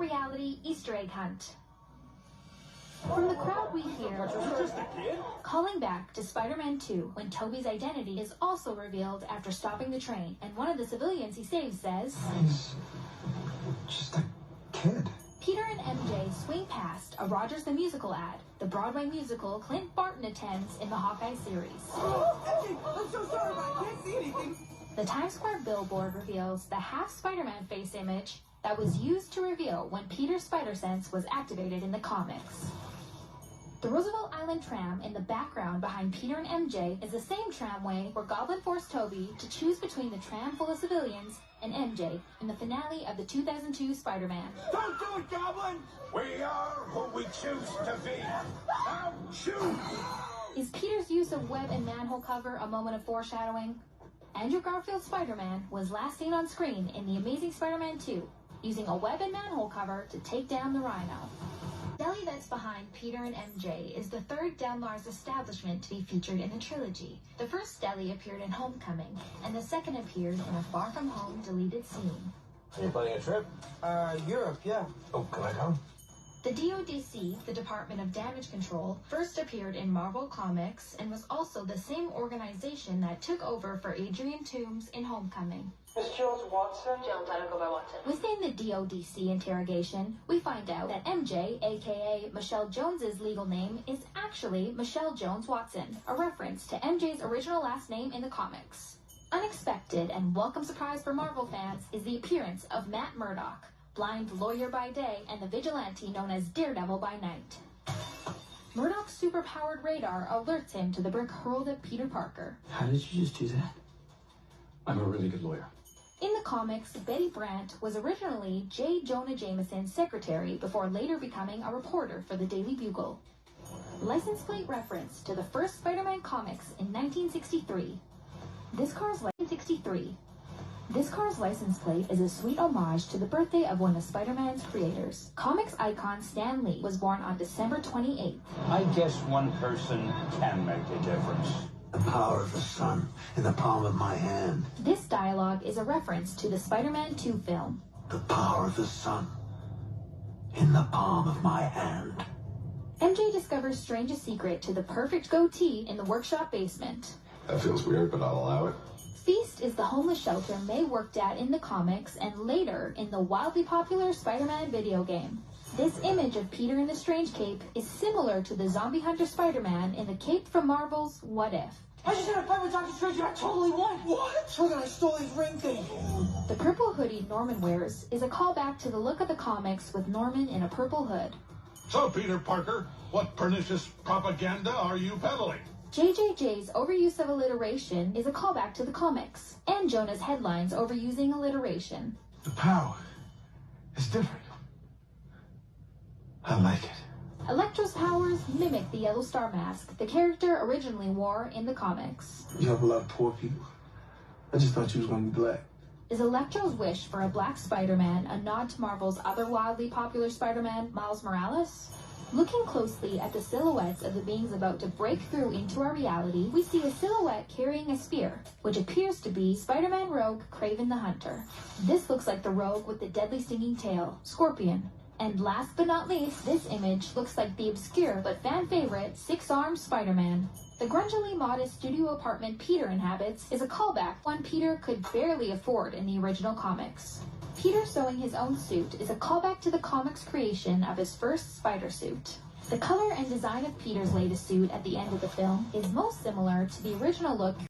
reality Easter egg hunt. From the crowd we hear calling back to Spider-Man 2 when Tobey's identity is also revealed after stopping the train, and one of the civilians he saves says, "He's just a kid." Peter and MJ swing past a Rogers the Musical ad, the Broadway musical Clint Barton attends in the Hawkeye series. MJ, I'm so sorry, but I can't see anything. The Times Square billboard reveals the half Spider-Man face image that was used to reveal when Peter's spider sense was activated in the comics. The Roosevelt Island tram in the background behind Peter and MJ is the same tramway where Goblin forced Tobey to choose between the tram full of civilians and MJ in the finale of the 2002 Spider-Man. Don't do it, Goblin! We are who we choose to be. Now choose! Is Peter's use of web and manhole cover a moment of foreshadowing? Andrew Garfield's Spider-Man was last seen on screen in The Amazing Spider-Man 2, using a web and manhole cover to take down the Rhino. The deli that's behind Peter and MJ is the third Downlar's establishment to be featured in the trilogy. The first deli appeared in Homecoming, and the second appeared in a Far From Home deleted scene. Are you planning a trip? Europe, yeah. Oh, can I come? The DODC, the Department of Damage Control, first appeared in Marvel Comics and was also the same organization that took over for Adrian Toomes in Homecoming. Miss Jones-Watson? Jones, I don't go by Watson. Within the DODC interrogation, we find out that MJ, aka Michelle Jones's legal name, is actually Michelle Jones-Watson, a reference to MJ's original last name in the comics. Unexpected and welcome surprise for Marvel fans is the appearance of Matt Murdock, blind lawyer by day and the vigilante known as Daredevil by night. Murdock's superpowered radar alerts him to the brick hurled at Peter Parker. How did you just do that? I'm a really good lawyer. In the comics, Betty Brant was originally J. Jonah Jameson's secretary before later becoming a reporter for the Daily Bugle. License plate reference to the first Spider-Man comics in 1963. This car's license plate is a sweet homage to the birthday of one of Spider-Man's creators. Comics icon Stan Lee was born on December 28th. I guess one person can make a difference. The power of the sun in the palm of my hand. This dialogue is a reference to the Spider-Man 2 film. The power of the sun in the palm of my hand. MJ discovers Strange's secret to the perfect goatee in the workshop basement. That feels weird, but I'll allow it. Feast is the homeless shelter May worked at in the comics and later in the wildly popular Spider-Man video game. This image of Peter in the Strange cape is similar to the zombie hunter Spider-Man in the cape from Marvel's What If. I just had a fight with Doctor Strange and I totally won. What? Look, I stole his ring thing. The purple hoodie Norman wears is a callback to the look of the comics with Norman in a purple hood. So, Peter Parker, what pernicious propaganda are you peddling? JJJ's overuse of alliteration is a callback to the comics, and Jonah's headlines overusing alliteration. The power is different. I like it. Electro's powers mimic the Yellow Star mask the character originally wore in the comics. You help a lot of poor people. I just thought you was going to be black. Is Electro's wish for a black Spider-Man a nod to Marvel's other wildly popular Spider-Man, Miles Morales? Looking closely at the silhouettes of the beings about to break through into our reality, we see a silhouette carrying a spear, which appears to be Spider-Man Rogue Kraven the Hunter. This looks like the Rogue with the deadly stinging tail, Scorpion. And last but not least, this image looks like the obscure but fan favorite six-armed Spider-Man. The grungily modest studio apartment Peter inhabits is a callback one Peter could barely afford in the original comics. Peter sewing his own suit is a callback to the comics creation of his first spider suit. The color and design of Peter's latest suit at the end of the film is most similar to the original look